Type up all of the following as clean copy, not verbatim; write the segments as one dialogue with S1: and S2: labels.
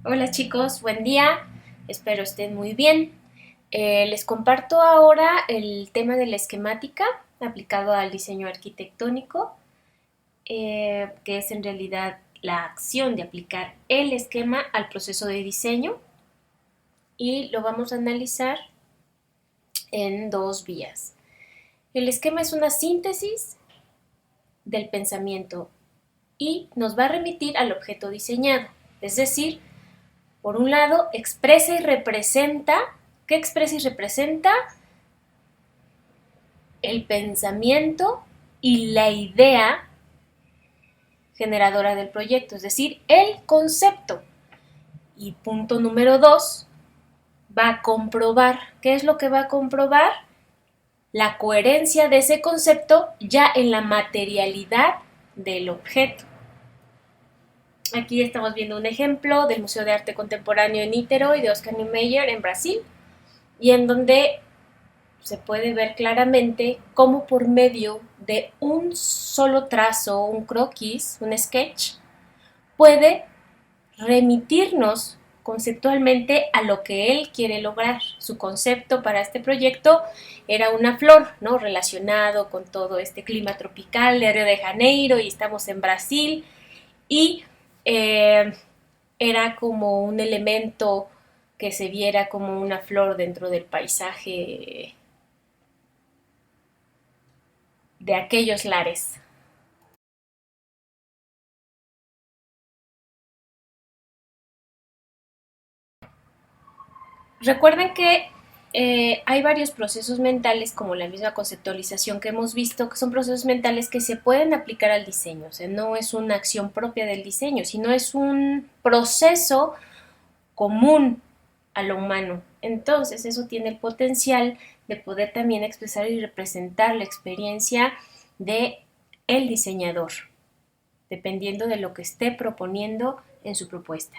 S1: Hola chicos, buen día, espero estén muy bien. Les comparto ahora el tema de la esquemática aplicado al diseño arquitectónico, que es en realidad la acción de aplicar el esquema al proceso de diseño y lo vamos a analizar en dos vías. El esquema es una síntesis del pensamiento y nos va a remitir al objeto diseñado, es decir, por un lado, expresa y representa. ¿Qué expresa y representa? El pensamiento y la idea generadora del proyecto, es decir, el concepto. Y punto número 2, va a comprobar. ¿Qué es lo que va a comprobar? La coherencia de ese concepto ya en la materialidad del objeto. Aquí estamos viendo un ejemplo del Museo de Arte Contemporáneo en Niterói de Oscar Niemeyer en Brasil, y en donde se puede ver claramente cómo por medio de un solo trazo, un croquis, un sketch, puede remitirnos conceptualmente a lo que él quiere lograr. Su concepto para este proyecto era una flor, ¿no? Relacionado con todo este clima tropical de Río de Janeiro, y estamos en Brasil, y eh, era como un elemento que se viera como una flor dentro del paisaje de aquellos lares. Recuerden que hay varios procesos mentales, como la misma conceptualización que hemos visto, que son procesos mentales que se pueden aplicar al diseño. O sea, no es una acción propia del diseño, sino es un proceso común a lo humano. Entonces, eso tiene el potencial de poder también expresar y representar la experiencia de el diseñador, dependiendo de lo que esté proponiendo en su propuesta.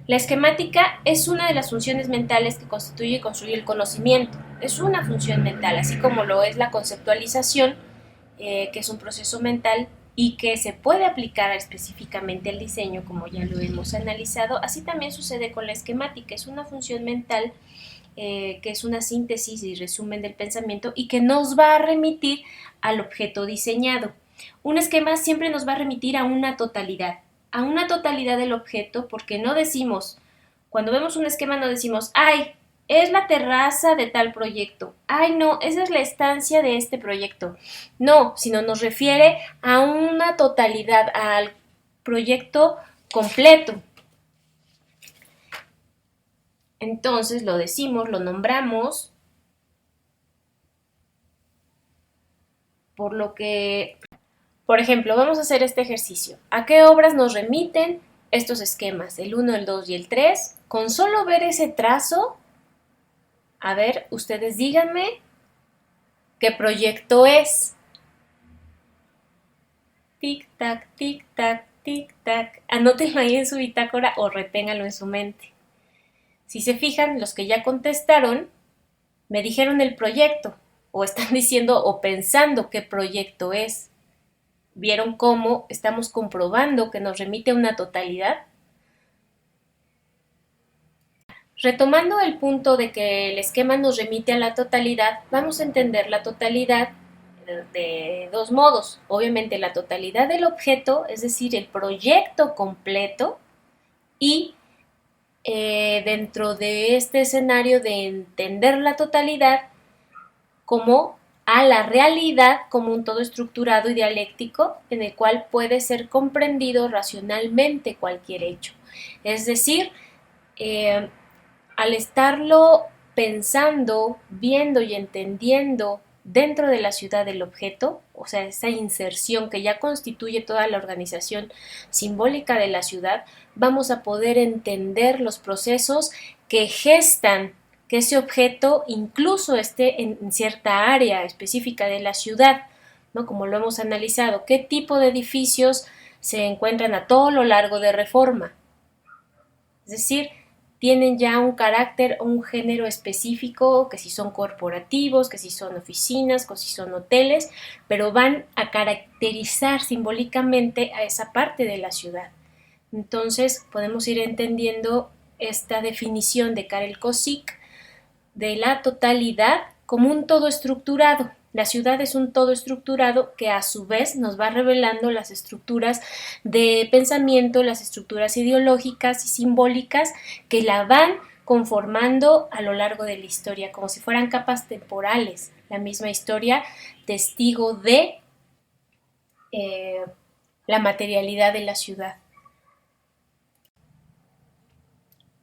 S1: La esquemática es una de las funciones mentales que constituye y construye el conocimiento. Es una función mental, así como lo es la conceptualización, que es un proceso mental y que se puede aplicar específicamente al diseño, como ya lo hemos analizado. Así también sucede con la esquemática. Es una función mental, que es una síntesis y resumen del pensamiento y que nos va a remitir al objeto diseñado. Un esquema siempre nos va a remitir a una totalidad del objeto, porque no decimos, cuando vemos un esquema no decimos, ay, es la terraza de tal proyecto, ay no, esa es la estancia de este proyecto. No, sino nos refiere a una totalidad, al proyecto completo. Entonces lo decimos, lo nombramos, por lo que, por ejemplo, vamos a hacer este ejercicio. ¿A qué obras nos remiten estos esquemas? El 1, el 2 y el 3. Con solo ver ese trazo, a ver, ustedes díganme qué proyecto es. Tic tac, tic tac, tic tac. Anótenlo ahí en su bitácora o reténganlo en su mente. Si se fijan, los que ya contestaron me dijeron el proyecto, o están diciendo o pensando qué proyecto es. ¿Vieron cómo estamos comprobando que nos remite a una totalidad? Retomando el punto de que el esquema nos remite a la totalidad, vamos a entender la totalidad de dos modos. Obviamente la totalidad del objeto, es decir, el proyecto completo, y dentro de este escenario de entender la totalidad como a la realidad como un todo estructurado y dialéctico en el cual puede ser comprendido racionalmente cualquier hecho. Es decir, eh, al estarlo pensando, viendo y entendiendo dentro de la ciudad del objeto, o sea, esa inserción que ya constituye toda la organización simbólica de la ciudad, vamos a poder entender los procesos que gestan que ese objeto incluso esté en cierta área específica de la ciudad, ¿no? Como lo hemos analizado, qué tipo de edificios se encuentran a todo lo largo de Reforma. Es decir, tienen ya un carácter o un género específico, que si son corporativos, que si son oficinas, que si son hoteles, pero van a caracterizar simbólicamente a esa parte de la ciudad. Entonces podemos ir entendiendo esta definición de Karel Kosick de la totalidad como un todo estructurado. La ciudad es un todo estructurado que a su vez nos va revelando las estructuras de pensamiento, las estructuras ideológicas y simbólicas que la van conformando a lo largo de la historia, como si fueran capas temporales. La misma historia, testigo de la materialidad de la ciudad.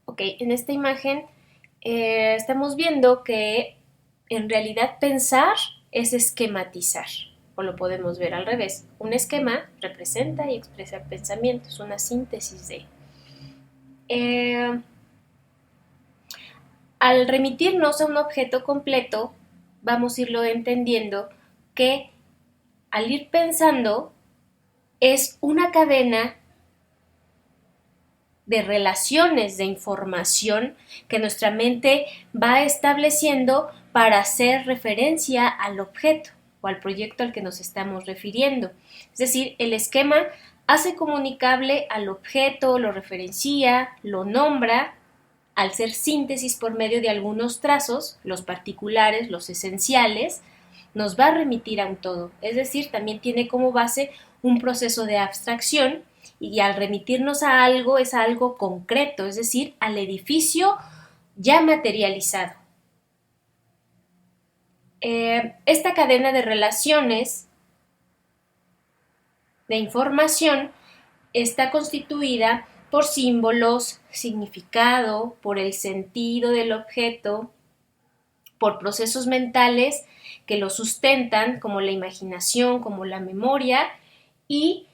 S1: Ok, en esta imagen estamos viendo que en realidad pensar es esquematizar, o lo podemos ver al revés. Un esquema representa y expresa el pensamiento, es una síntesis de. Al remitirnos a un objeto completo, vamos a irlo entendiendo que al ir pensando es una cadena de relaciones de información que nuestra mente va estableciendo para hacer referencia al objeto o al proyecto al que nos estamos refiriendo. Es decir, el esquema hace comunicable al objeto, lo referencia, lo nombra, al ser síntesis por medio de algunos trazos, los particulares, los esenciales, nos va a remitir a un todo. Es decir, también tiene como base un proceso de abstracción y al remitirnos a algo es a algo concreto, es decir, al edificio ya materializado. Esta cadena de relaciones de información está constituida por símbolos, significado, por el sentido del objeto, por procesos mentales que lo sustentan, como la imaginación, como la memoria, y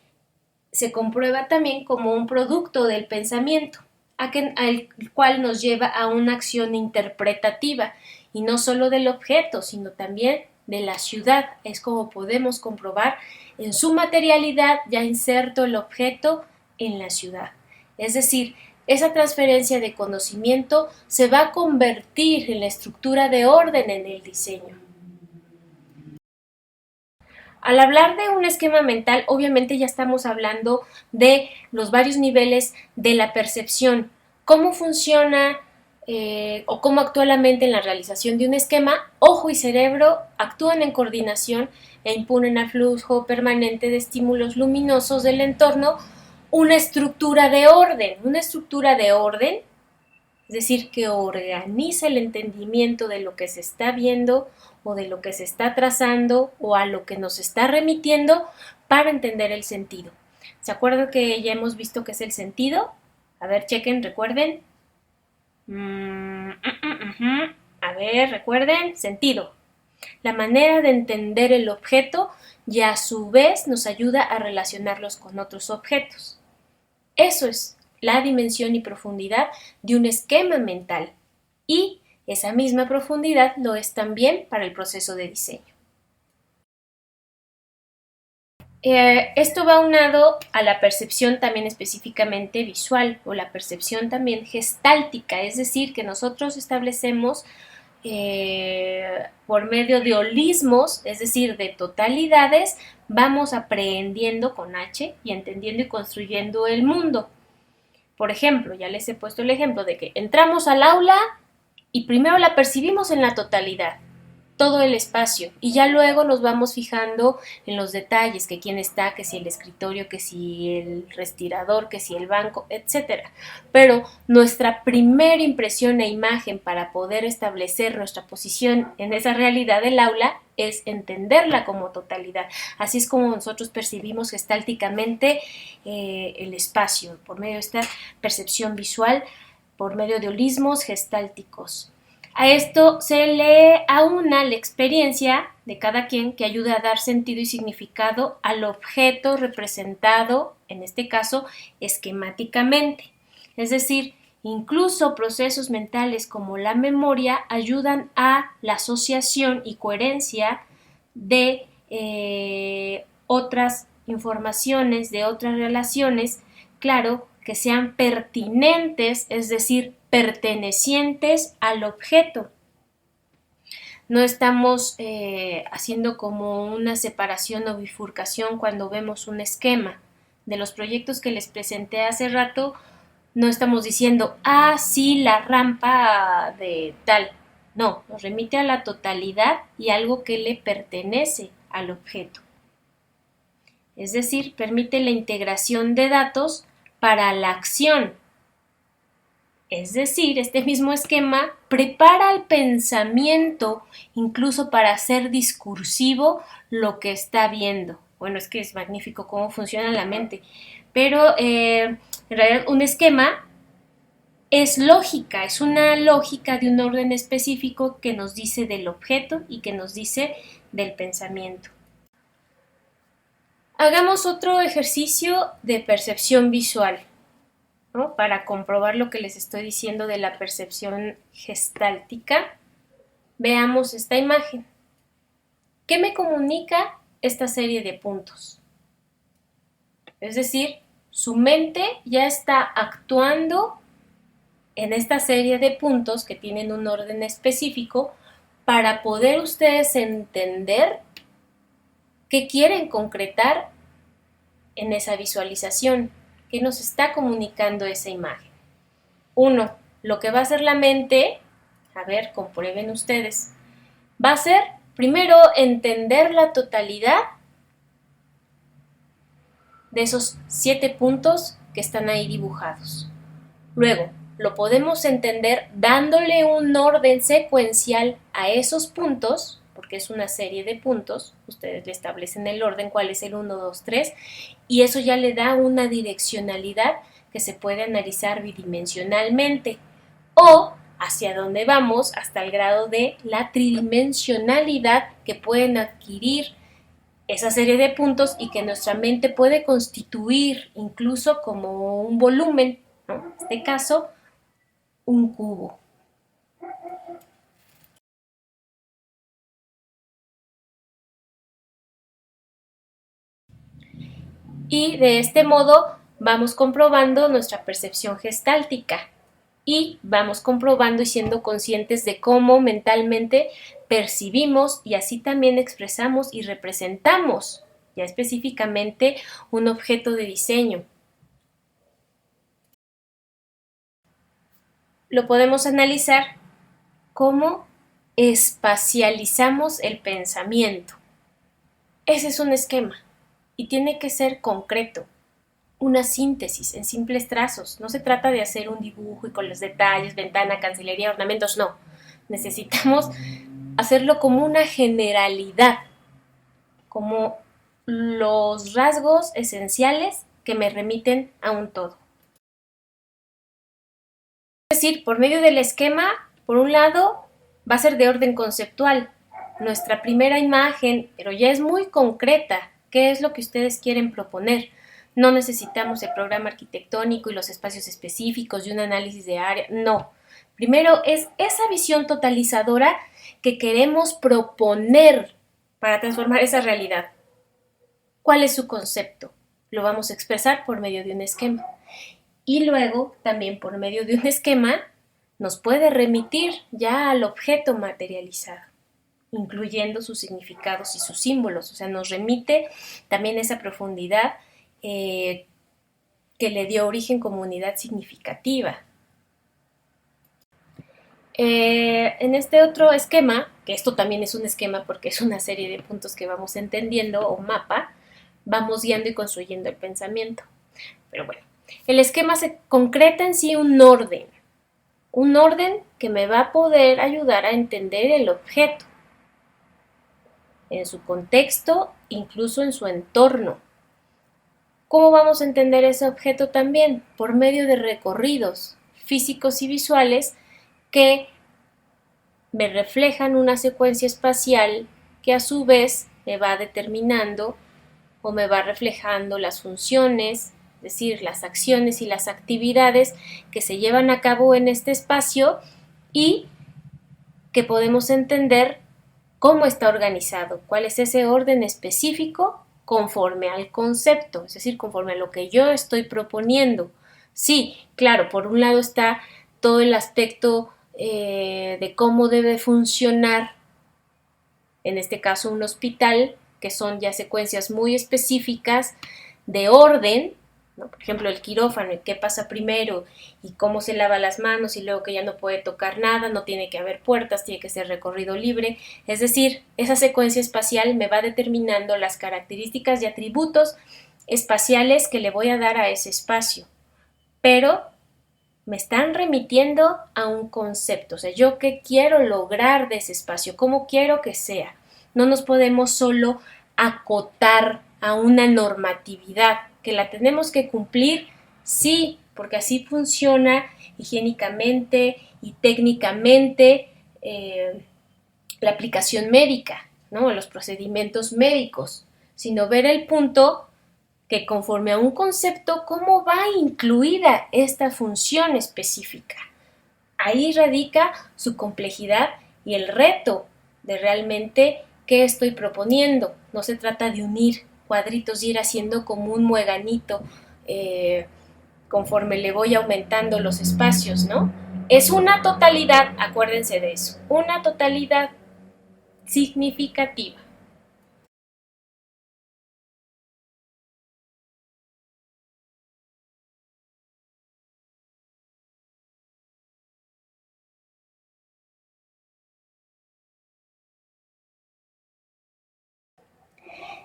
S1: se comprueba también como un producto del pensamiento, al cual nos lleva a una acción interpretativa, y no solo del objeto, sino también de la ciudad. Es como podemos comprobar en su materialidad ya inserto el objeto en la ciudad. Es decir, esa transferencia de conocimiento se va a convertir en la estructura de orden en el diseño. Al hablar de un esquema mental, obviamente ya estamos hablando de los varios niveles de la percepción, cómo funciona o cómo actúa la mente en la realización de un esquema. Ojo y cerebro actúan en coordinación e imponen al flujo permanente de estímulos luminosos del entorno una estructura de orden. Una estructura de orden, es decir, que organiza el entendimiento de lo que se está viendo o de lo que se está trazando o a lo que nos está remitiendo para entender el sentido. ¿Se acuerdan que ya hemos visto qué es el sentido? A ver, chequen, recuerden. A ver, recuerden, sentido. La manera de entender el objeto y a su vez nos ayuda a relacionarlos con otros objetos. Eso es la dimensión y profundidad de un esquema mental, y esa misma profundidad lo es también para el proceso de diseño. Esto va aunado a la percepción también específicamente visual o la percepción también gestáltica, es decir, que nosotros establecemos por medio de holismos, es decir, de totalidades, vamos aprehendiendo con H y entendiendo y construyendo el mundo. Por ejemplo, ya les he puesto el ejemplo de que entramos al aula y primero la percibimos en la totalidad, todo el espacio, y ya luego nos vamos fijando en los detalles, que quién está, que si el escritorio, que si el respirador, que si el banco, etcétera. Pero nuestra primera impresión e imagen para poder establecer nuestra posición en esa realidad del aula es entenderla como totalidad. Así es como nosotros percibimos gestálticamente el espacio, por medio de esta percepción visual, por medio de holismos gestálticos. A esto se le aúna la experiencia de cada quien que ayuda a dar sentido y significado al objeto representado, en este caso, esquemáticamente. Es decir, incluso procesos mentales como la memoria ayudan a la asociación y coherencia de otras informaciones, de otras relaciones, claro, que sean pertinentes, es decir, pertenecientes al objeto. No estamos haciendo como una separación o bifurcación cuando vemos un esquema, de los proyectos que les presenté hace rato, no estamos diciendo, ah, sí, la rampa de tal. No, nos remite a la totalidad y algo que le pertenece al objeto. Es decir, permite la integración de datos para la acción. Es decir, este mismo esquema prepara el pensamiento incluso para hacer discursivo lo que está viendo. Bueno, es que es magnífico cómo funciona la mente. Pero en realidad un esquema es lógica, es una lógica de un orden específico que nos dice del objeto y que nos dice del pensamiento. Hagamos otro ejercicio de percepción visual, ¿no? Para comprobar lo que les estoy diciendo de la percepción gestáltica. Veamos esta imagen. ¿Qué me comunica esta serie de puntos? Es decir, su mente ya está actuando en esta serie de puntos que tienen un orden específico para poder ustedes entender qué quieren concretar en esa visualización, qué nos está comunicando esa imagen. 1. Lo que va a hacer la mente, a ver, comprueben ustedes, va a ser primero entender la totalidad de esos 7 puntos que están ahí dibujados. Luego, lo podemos entender dándole un orden secuencial a esos puntos, porque es una serie de puntos, ustedes le establecen el orden, cuál es el 1, 2, 3, y eso ya le da una direccionalidad que se puede analizar bidimensionalmente, o hacia dónde vamos hasta el grado de la tridimensionalidad que pueden adquirir esa serie de puntos y que nuestra mente puede constituir incluso como un volumen, ¿no? En este caso, un cubo. Y de este modo vamos comprobando nuestra percepción gestáltica y vamos comprobando y siendo conscientes de cómo mentalmente percibimos y así también expresamos y representamos ya específicamente un objeto de diseño. Lo podemos analizar cómo espacializamos el pensamiento. Ese es un esquema y tiene que ser concreto, una síntesis en simples trazos. No se trata de hacer un dibujo y con los detalles, ventana, cancelería, ornamentos, no. Necesitamos hacerlo como una generalidad, como los rasgos esenciales que me remiten a un todo. Es decir, por medio del esquema, por un lado, va a ser de orden conceptual, nuestra primera imagen, pero ya es muy concreta. ¿Qué es lo que ustedes quieren proponer? No necesitamos el programa arquitectónico y los espacios específicos y un análisis de área, no. Primero es esa visión totalizadora que queremos proponer para transformar esa realidad. ¿Cuál es su concepto? Lo vamos a expresar por medio de un esquema. Y luego, también por medio de un esquema, nos puede remitir ya al objeto materializado, incluyendo sus significados y sus símbolos. O sea, nos remite también esa profundidad que le dio origen como unidad significativa. En este otro esquema, que esto también es un esquema porque es una serie de puntos que vamos entendiendo o mapa, vamos guiando y construyendo el pensamiento. Pero bueno, el esquema se concreta en sí un orden que me va a poder ayudar a entender el objeto, en su contexto, incluso en su entorno. ¿Cómo vamos a entender ese objeto también? Por medio de recorridos físicos y visuales que me reflejan una secuencia espacial que a su vez me va determinando o me va reflejando las funciones, es decir, las acciones y las actividades que se llevan a cabo en este espacio y que podemos entender cómo está organizado, cuál es ese orden específico conforme al concepto, es decir, conforme a lo que yo estoy proponiendo. Sí, claro, por un lado está todo el aspecto de cómo debe funcionar, en este caso un hospital, que son ya secuencias muy específicas de orden, ¿no? Por ejemplo, el quirófano, qué pasa primero y cómo se lava las manos y luego que ya no puede tocar nada, no tiene que haber puertas, tiene que ser recorrido libre. Es decir, esa secuencia espacial me va determinando las características y atributos espaciales que le voy a dar a ese espacio. Pero me están remitiendo a un concepto, o sea, yo qué quiero lograr de ese espacio, cómo quiero que sea. No nos podemos solo acotar a una normatividad, que la tenemos que cumplir, sí, porque así funciona higiénicamente y técnicamente la aplicación médica, ¿no? Los procedimientos médicos, sino ver el punto que conforme a un concepto, ¿cómo va incluida esta función específica? Ahí radica su complejidad y el reto de realmente qué estoy proponiendo. No se trata de unir cuadritos y ir haciendo como un mueganito conforme le voy aumentando los espacios, ¿no? Es una totalidad, acuérdense de eso, una totalidad significativa.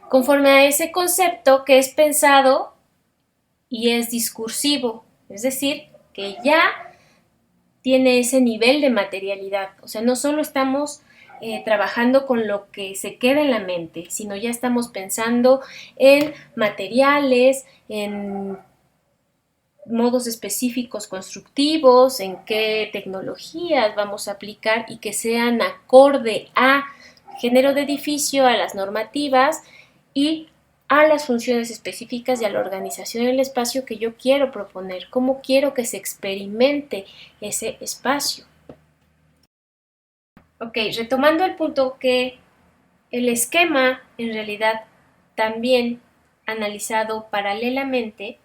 S1: Conforme a ese concepto que es pensado y es discursivo, es decir, que ya tiene ese nivel de materialidad, o sea, no solo estamos trabajando con lo que se queda en la mente, sino ya estamos pensando en materiales, en modos específicos constructivos, en qué tecnologías vamos a aplicar y que sean acorde a género de edificio, a las normativas y a las funciones específicas y a la organización del espacio que yo quiero proponer, cómo quiero que se experimente ese espacio. Ok, retomando el punto que el esquema en realidad también analizado paralelamente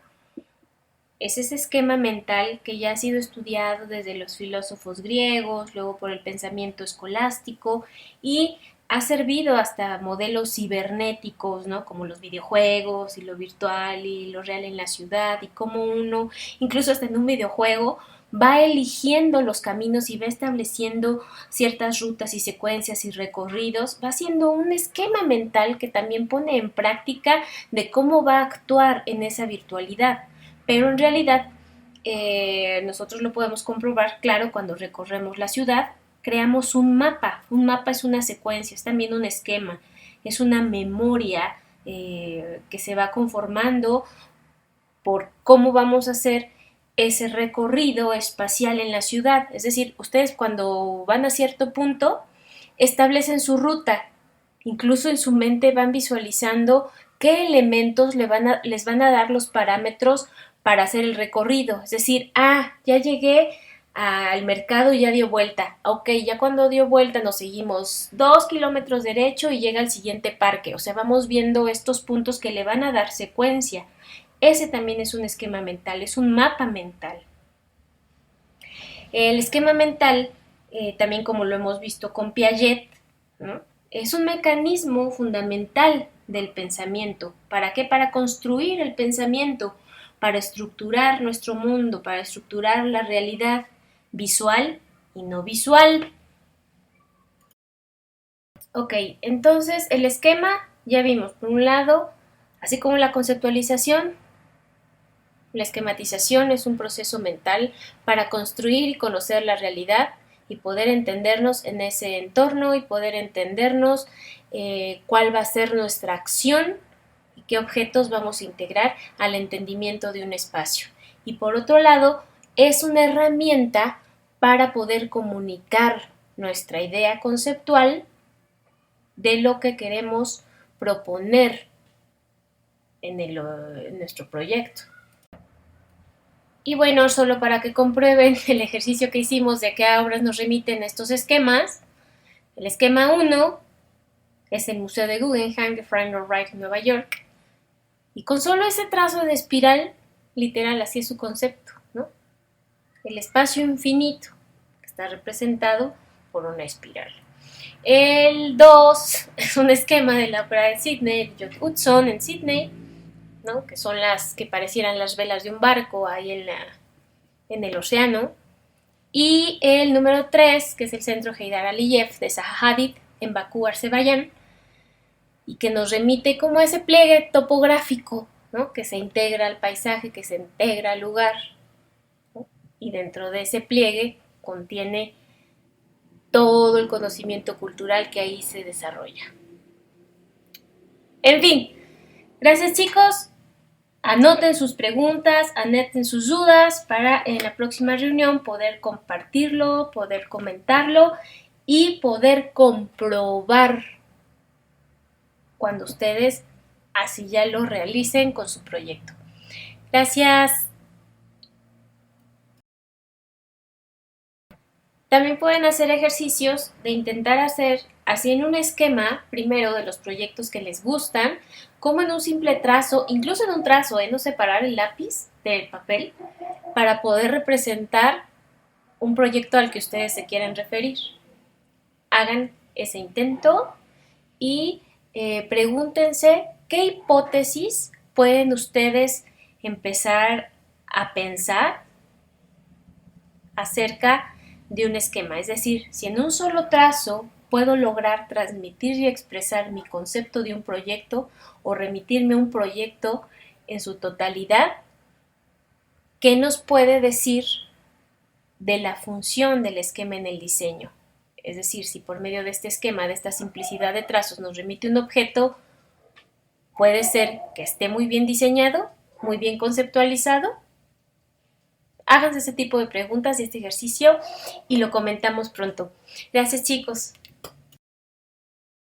S1: es ese esquema mental que ya ha sido estudiado desde los filósofos griegos, luego por el pensamiento escolástico y ha servido hasta modelos cibernéticos, ¿no? Como los videojuegos y lo virtual y lo real en la ciudad y cómo uno, incluso hasta en un videojuego, va eligiendo los caminos y va estableciendo ciertas rutas y secuencias y recorridos, va haciendo un esquema mental que también pone en práctica de cómo va a actuar en esa virtualidad. Pero en realidad nosotros lo podemos comprobar, claro, cuando recorremos la ciudad, creamos un mapa. Un mapa es una secuencia, es también un esquema, es una memoria que se va conformando por cómo vamos a hacer ese recorrido espacial en la ciudad. Es decir, ustedes cuando van a cierto punto establecen su ruta, incluso en su mente van visualizando qué elementos les van a dar los parámetros para hacer el recorrido. Es decir, ya llegué al mercado y ya dio vuelta. Ok, ya cuando dio vuelta nos seguimos 2 kilómetros derecho y llega al siguiente parque. O sea, vamos viendo estos puntos que le van a dar secuencia. Ese también es un esquema mental, es un mapa mental. El esquema mental, también como lo hemos visto con Piaget, ¿no? Es un mecanismo fundamental del pensamiento. ¿Para qué? Para construir el pensamiento, para estructurar nuestro mundo, para estructurar la realidad visual y no visual. Ok, entonces el esquema ya vimos, por un lado, así como la conceptualización, la esquematización es un proceso mental para construir y conocer la realidad y poder entendernos en ese entorno y poder entendernos cuál va a ser nuestra acción y qué objetos vamos a integrar al entendimiento de un espacio. Y por otro lado, es una herramienta para poder comunicar nuestra idea conceptual de lo que queremos proponer en nuestro proyecto. Y bueno, solo para que comprueben el ejercicio que hicimos de a qué obras nos remiten estos esquemas, el esquema 1 es el Museo de Guggenheim de Frank Lloyd Wright en Nueva York. Y con solo ese trazo de espiral, literal, así es su concepto, ¿no? El espacio infinito, que está representado por una espiral. El 2 es un esquema de la ópera de Sydney, de John Hudson en Sydney, ¿no? Que son las que parecieran las velas de un barco ahí en el océano. Y el número 3, que es el centro Heydar Aliyev de Zaha Hadid en Bakú, Azerbaiyán, y que nos remite como a ese pliegue topográfico, ¿no? Que se integra al paisaje, que se integra al lugar, ¿no? Y dentro de ese pliegue contiene todo el conocimiento cultural que ahí se desarrolla. En fin, gracias chicos. Anoten sus preguntas, anoten sus dudas para en la próxima reunión poder compartirlo, poder comentarlo y poder comprobar cuando ustedes así ya lo realicen con su proyecto. Gracias. También pueden hacer ejercicios de intentar hacer así en un esquema, primero de los proyectos que les gustan, como en un simple trazo, incluso en un trazo, no separar el lápiz del papel para poder representar un proyecto al que ustedes se quieren referir. Hagan ese intento y pregúntense qué hipótesis pueden ustedes empezar a pensar acerca de un esquema. Es decir, si en un solo trazo puedo lograr transmitir y expresar mi concepto de un proyecto o remitirme a un proyecto en su totalidad, ¿qué nos puede decir de la función del esquema en el diseño? Es decir, si por medio de este esquema, de esta simplicidad de trazos, nos remite un objeto, puede ser que esté muy bien diseñado, muy bien conceptualizado. Háganse ese tipo de preguntas y este ejercicio y lo comentamos pronto. Gracias chicos.